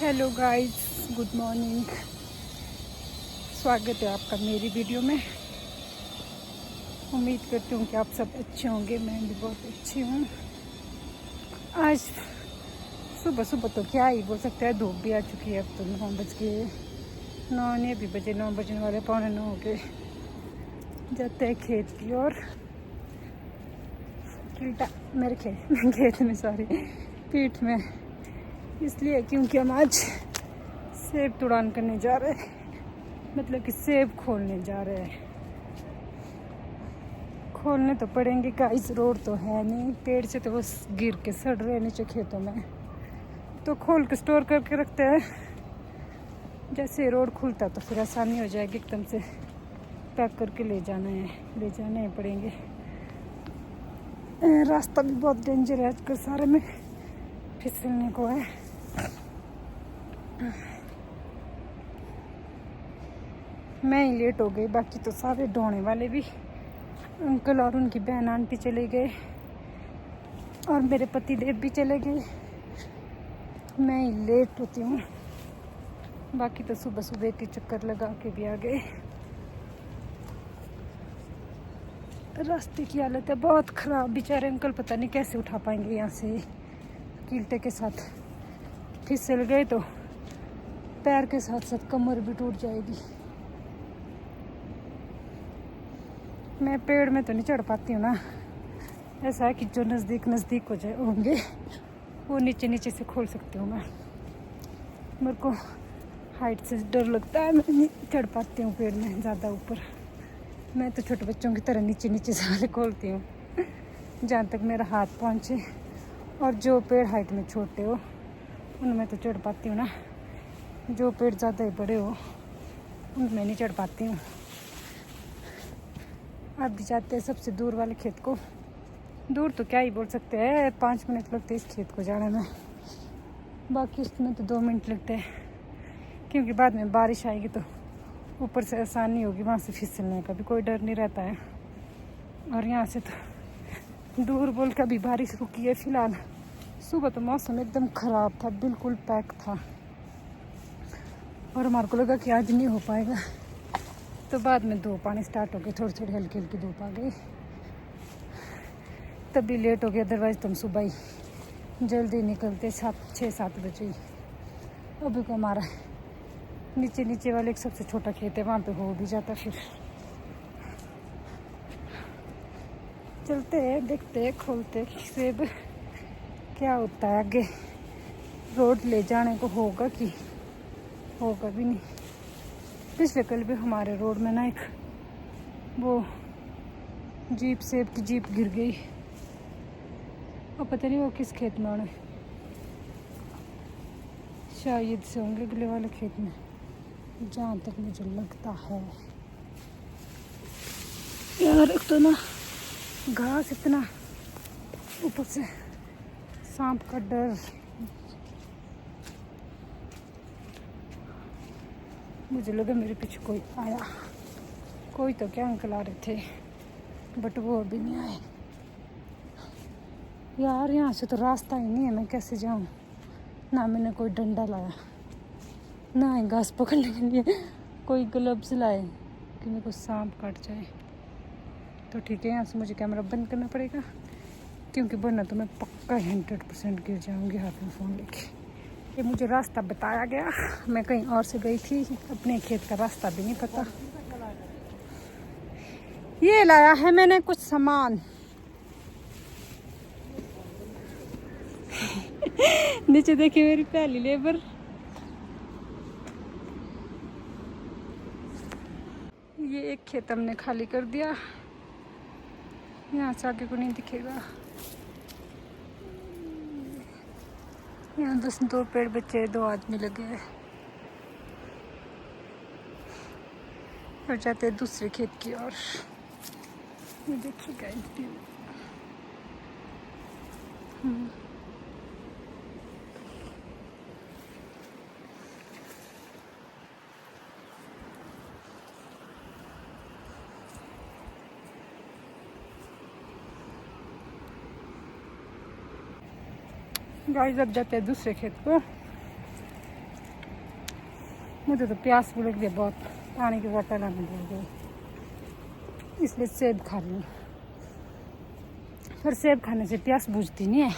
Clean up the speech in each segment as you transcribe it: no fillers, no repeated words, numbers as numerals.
Hello guys, good morning. स्वागत है आपका मेरी वीडियो में। उम्मीद करती हूँ कि आप सब अच्छे होंगे। मैं भी बहुत अच्छी हूँ। आज सुबह सुबह तो क्या ही बोल सकते हैं, धूप भी आ चुकी है। अब तो 9 नहीं भी बजे, 9 बजने वाले, 8:45 हो गए। जाते हैं खेत की ओर। कीटा मेरे खेत में, सॉरी, पीठ में, इसलिए क्योंकि हम आज सेब तुड़ान करने जा रहे हैं। मतलब कि सेब खोलने जा रहे हैं। खोलने तो पड़ेंगे गाइस, रोड तो है नहीं। पेड़ से तो बस गिर के सड़ रहे हैं नीचे खेतों में, तो खोल के स्टोर करके रखते हैं। जैसे रोड खुलता तो फिर आसानी हो जाएगी, एकदम से पैक करके ले जाने पड़ेंगे। रास्ता भी बहुत डेंजर है आजकल, सारे में फिसलने को है। मैं ही लेट हो गई, बाकी तो सारे ढोने वाले भी, अंकल और उनकी बहन आंटी चले गए और मेरे पति देव भी चले गए। मैं ही लेट होती हूँ। बाकी तो सुबह सुबह के चक्कर लगा के भी आ गए। रास्ते की हालत है बहुत ख़राब। बेचारे अंकल पता नहीं कैसे उठा पाएंगे। यहाँ से कील्टे के साथ फिसल गए तो पैर के साथ साथ कमर भी टूट जाएगी। मैं पेड़ में तो नहीं चढ़ पाती हूँ ना। ऐसा है कि जो नज़दीक हो जाए होंगे वो नीचे से खोल सकती हूँ मैं। मेरे को हाइट से डर लगता है, मैं नहीं चढ़ पाती हूँ पेड़ में ज़्यादा ऊपर। मैं तो छोटे बच्चों की तरह नीचे से वाले खोलती हूँ, जहाँ तक मेरा हाथ पहुँचे। और जो पेड़ हाइट में छोटे हो उनमें तो चढ़ पाती हूँ ना। जो पेड़ ज़्यादा ही बड़े हो उनमें नहीं चढ़ पाती हूँ। आप भी जाते हैं सबसे दूर वाले खेत को। दूर तो क्या ही बोल सकते हैं, 5 मिनट लगते हैं इस खेत को जाने में। बाकी उसमें तो 2 मिनट लगते हैं, क्योंकि बाद में बारिश आएगी तो ऊपर से आसानी होगी, वहाँ से फिसलने का भी कोई डर नहीं रहता है। और यहाँ से तो दूर बोल कर भी बारिश रुकी है फिलहाल। सुबह तो मौसम एकदम ख़राब था, बिल्कुल पैक था, और हमारे को लगा कि आज नहीं हो पाएगा। तो बाद में धूप आनी स्टार्ट हो गई, थोड़ी हल्की धूप आ गई, तभी लेट हो गया। अदरवाइज़ तो हम सुबह ही जल्दी निकलते, 6-7 बजे ही। अभी को हमारा नीचे वाले एक सबसे छोटा खेत है, वहाँ पे हो भी जाता। फिर चलते हैं, देखते हैं, खोलते सेब क्या होता है आगे। रोड ले जाने को होगा कि होगा भी नहीं। पिछले कल भी हमारे रोड में ना एक वो सेब की जीप गिर गई, और पता नहीं वो किस खेत में होने, शायद से होंगे अगले वाले खेत में, जहाँ तक मुझे लगता है। यार एक तो ना घास इतना, ऊपर से सांप का डर। मुझे लगा मेरे पीछे कोई आया। कोई तो क्या, अंकल आ रहे थे, बट वो अभी नहीं आए। यार यहाँ से तो रास्ता ही नहीं है, मैं कैसे जाऊँ? ना मैंने कोई डंडा लाया, ना ही घास पकड़ने के लिए कोई ग्लव्स लाए कि मेरे को सांप काट जाए। तो ठीक है, यहाँ से मुझे कैमरा बंद करना पड़ेगा, क्योंकि वरना तो मैं पक्का 100% गिर जाऊँगी हाथ में फ़ोन लेके। ये मुझे रास्ता बताया गया, मैं कहीं और से गई थी, अपने खेत का रास्ता भी नहीं पता। ये लाया है मैंने कुछ सामान। नीचे देखिए मेरी पहली लेबर। ये एक खेत हमने खाली कर दिया, यहाँ से आगे को नहीं दिखेगा। यहाँ 2 पेड़ बचे, 2 आदमी लगे हैं। और जाते हैं दूसरे खेत की ओर। ये देखिएगा व्यू। गाइस अब जाते हैं दूसरे खेत को। मुझे तो प्यास भी लग रही है बहुत, पानी की बोतल आने लग गई, इसलिए सेब खा रही हूँ। फिर सेब खाने से प्यास बुझती नहीं है,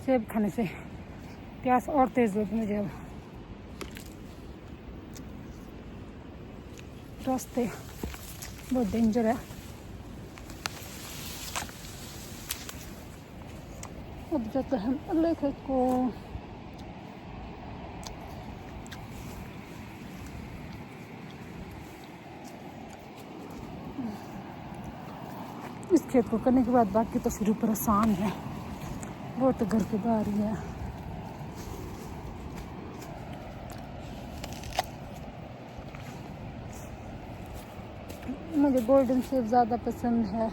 सेब खाने से प्यास और तेज होती मुझे। अब रास्ते बहुत डेंजर है। अब जाते हैं हम अगले खेत को। इस खेत को करने के बाद बाकी तो फिर ऊपर आसान है, वो तो घर के बाहर ही है। मुझे गोल्डन सेब ज़्यादा पसंद है।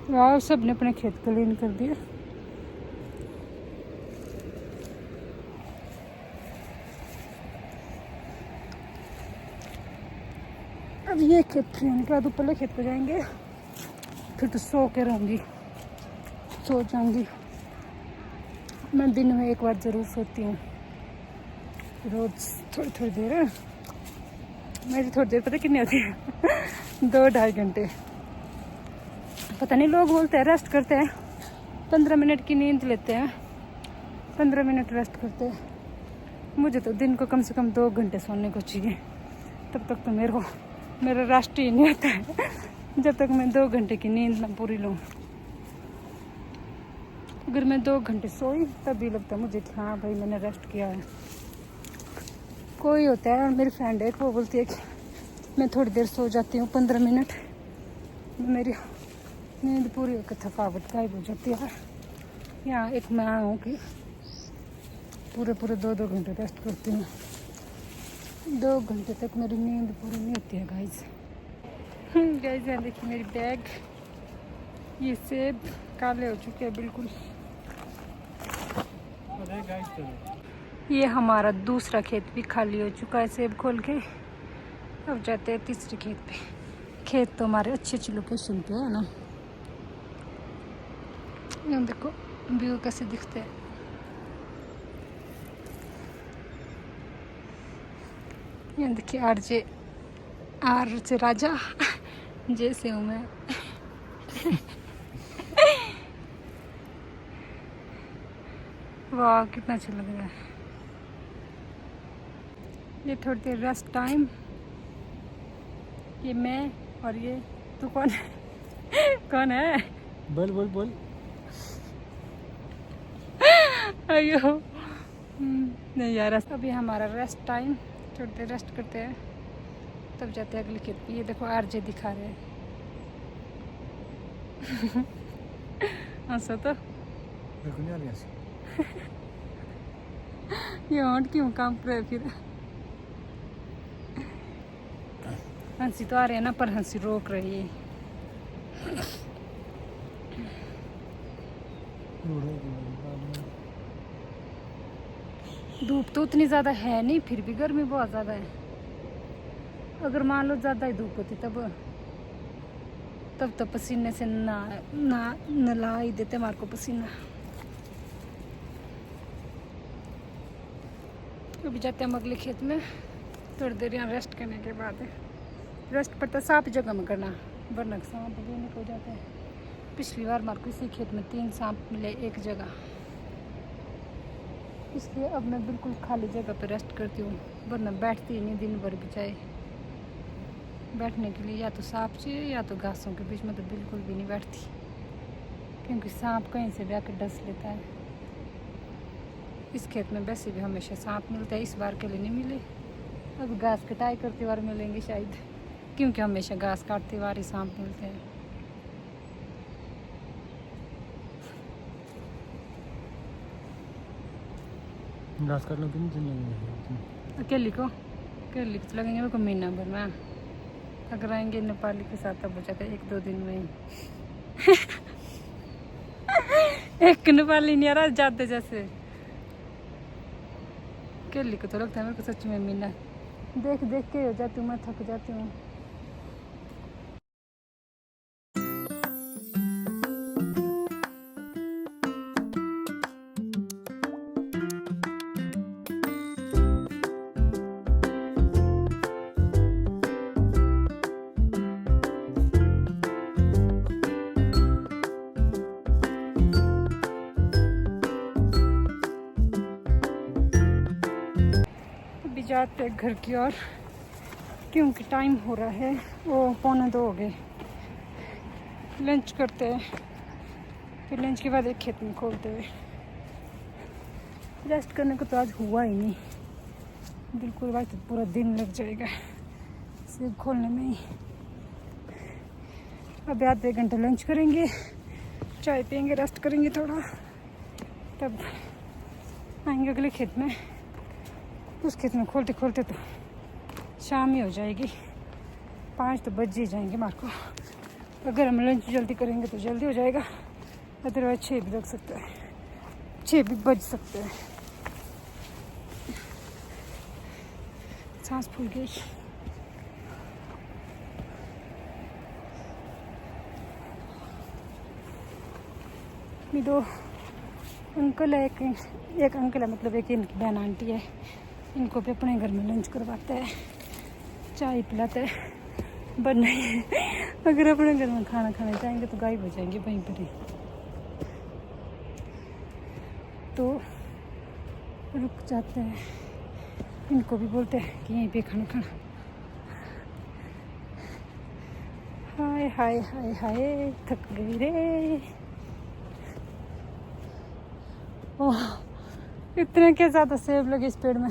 वाह, सब ने अपने खेत क्लीन कर दिया। अब ये खेत क्लीन के बाद ऊपर खेत को जाएंगे, फिर तो सो के रहूँगी, सो जाऊँगी। मैं दिन में एक बार ज़रूर सोती हूँ, रोज़ थोड़ी थोड़ी देर। मेरी थोड़ी देर पता कितनी होती है 2-2.5 घंटे। पता नहीं, लोग बोलते हैं रेस्ट करते हैं, 15 मिनट की नींद लेते हैं, 15 मिनट रेस्ट करते हैं। मुझे तो दिन को कम से कम 2 घंटे सोने को चाहिए, तब तक तो मेरा रेस्ट ही नहीं होता है जब तक मैं 2 घंटे की नींद ना पूरी लूँ। अगर मैं 2 घंटे सोई तब भी लगता है मुझे कि हाँ भाई मैंने रेस्ट किया है। कोई होता है, मेरी फ्रेंड है, वो बोलती है कि मैं थोड़ी देर सो जाती हूँ 15 मिनट, मेरी नींद पूरी होकर थकावट गायब हो जाती है। यहाँ एक मैं हूँ कि पूरे 2-2 घंटे रेस्ट करती हूँ, 2 घंटे तक मेरी नींद पूरी नहीं होती है गाइस। गाइस यहाँ देखिए मेरी बैग, ये सेब काले हो चुके हैं बिल्कुल। ये हमारा दूसरा खेत भी खाली हो चुका है सेब खोल के। अब जाते हैं तीसरे खेत पे। खेत तो हमारे अच्छी लोकेशन पे है ना। यहाँ देखो व्यू कैसे दिखते हैं। यहाँ देखिए आर से राजा जैसे हूँ मैं। वाह कितना अच्छा लग रहा है। ये थोड़ी देर रेस्ट टाइम। ये मैं और ये तू कौन है? कौन है? बोल बोल बोल। अयो नहीं यार, अभी हमारा रेस्ट टाइम, थोड़ी देर रेस्ट करते हैं तब जाते हैं अगले खेत पे। ये देखो आरजे दिखा रहे हैं। हंसो तो नहीं आ रही। ये होंठ क्यों काम कर रहे फिर? हंसी तो आ रही है ना, पर हंसी रोक रही है। धूप तो उतनी ज़्यादा है नहीं, फिर भी गर्मी बहुत ज़्यादा है। अगर मान लो ज़्यादा ही धूप होती तब तो पसीने से नला ही देते हमारे को पसीना। अभी जाते हैं हम अगले खेत में, थोड़ी देर यहाँ रेस्ट करने के बाद। रेस्ट पड़ता साफ जगह में करना, वरना सांप भी निकल जाते हैं। पिछली बार हमारे को इसी खेत में 3 सांप मिले एक जगह, इसलिए अब मैं बिल्कुल खाली जगह पर रेस्ट करती हूँ, वरना बैठती नहीं दिन भर भी। चाहे बैठने के लिए या तो सांप चाहिए या तो घासों के बीच में, तो बिल्कुल भी नहीं बैठती, क्योंकि सांप कहीं से भी आकर डस लेता है। इस खेत में वैसे भी हमेशा सांप मिलता है, इस बार के लिए नहीं मिले। अब घास कटाई करते बार मिलेंगे शायद, क्योंकि हमेशा घास काटते बार ही सांप मिलते हैं। घास काटने कितने दिन लगेंगे? अकेली को तो लगेंगे मेरे को महीना भर में। अगर आएंगे नेपाली के साथ तब हो जाता है 1-2 दिन में ही। एक नेपाली नहीं आ रहा जाते जैसे। अकेली को तो लगता है मेरे को सच में महीना देख देख के हो जाती हूँ, मैं थक जाती हूँ। जाते हैं घर की ओर, क्योंकि टाइम हो रहा है, वो 1:45 हो गए। लंच करते हैं, फिर लंच के बाद एक खेत में खोलते हुए। रेस्ट करने को तो आज हुआ ही नहीं बिल्कुल, आज तो पूरा दिन लग जाएगा सिर्फ खोलने में ही। अब आधे घंटे लंच करेंगे, चाय पियेंगे, रेस्ट करेंगे थोड़ा, तब आएंगे अगले खेत में। उस खेत में खोलते खोलते तो शाम ही हो जाएगी, 5 तो बज ही जाएंगे हमारे को। अगर हम लंच जल्दी करेंगे तो जल्दी हो जाएगा, अदरवाइज 6 भी लग सकता है, 6 भी बज सकते हैं। सांस फूल गई। दो अंकल है, एक अंकल है, मतलब एक इनकी बहन आंटी है, इनको भी अपने घर में लंच करवाते हैं, चाय पिलाते हैं। बट नहीं, अगर अपने घर में खाना खाना चाहेंगे तो गायब हो जाएंगे वहीं पर ही, तो रुक जाते हैं। इनको भी बोलते हैं कि यहीं पे खाना खाना। हाय हाय हाय हाय, थक गई रे। ओह, इतने के ज़्यादा सेब लगे इस पेड़ में।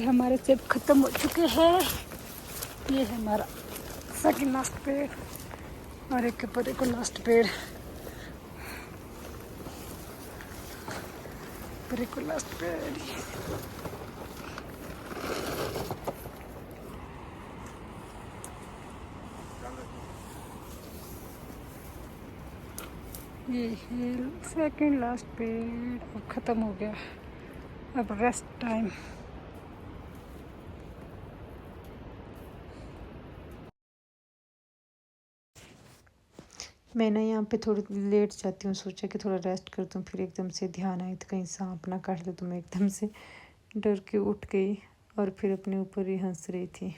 हमारे सेब खत्म हो चुके हैं। ये है हमारा सेकंड लास्ट पेड़, और एक के ऊपर एक लास्ट पेड़, पर एक लास्ट पेड़। ये है सेकंड लास्ट पेड़, अब ख़त्म हो गया, अब रेस्ट टाइम। मैं ना यहाँ पे थोड़ी लेट जाती हूँ, सोचा कि थोड़ा रेस्ट करती हूँ, फिर एकदम से ध्यान आया तो कहीं सांप ना काट ले, तो मैं एकदम से डर के उठ गई और फिर अपने ऊपर ही हंस रही थी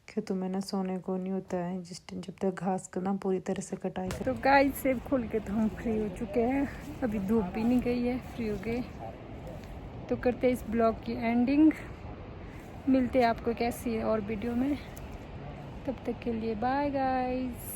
कि तुम्हें ना सोने को नहीं होता है जिस टाइम जब तक घास को ना पूरी तरह से कटाई कर। तो गाइस सेब खोल के तो हम फ्री हो चुके हैं, अभी धूप भी नहीं गई है, फ्री हो गए। तो करते हैं इस ब्लॉग की एंडिंग, मिलते हैं आपको कैसी है और वीडियो में, तब तक के लिए बाय गाइस।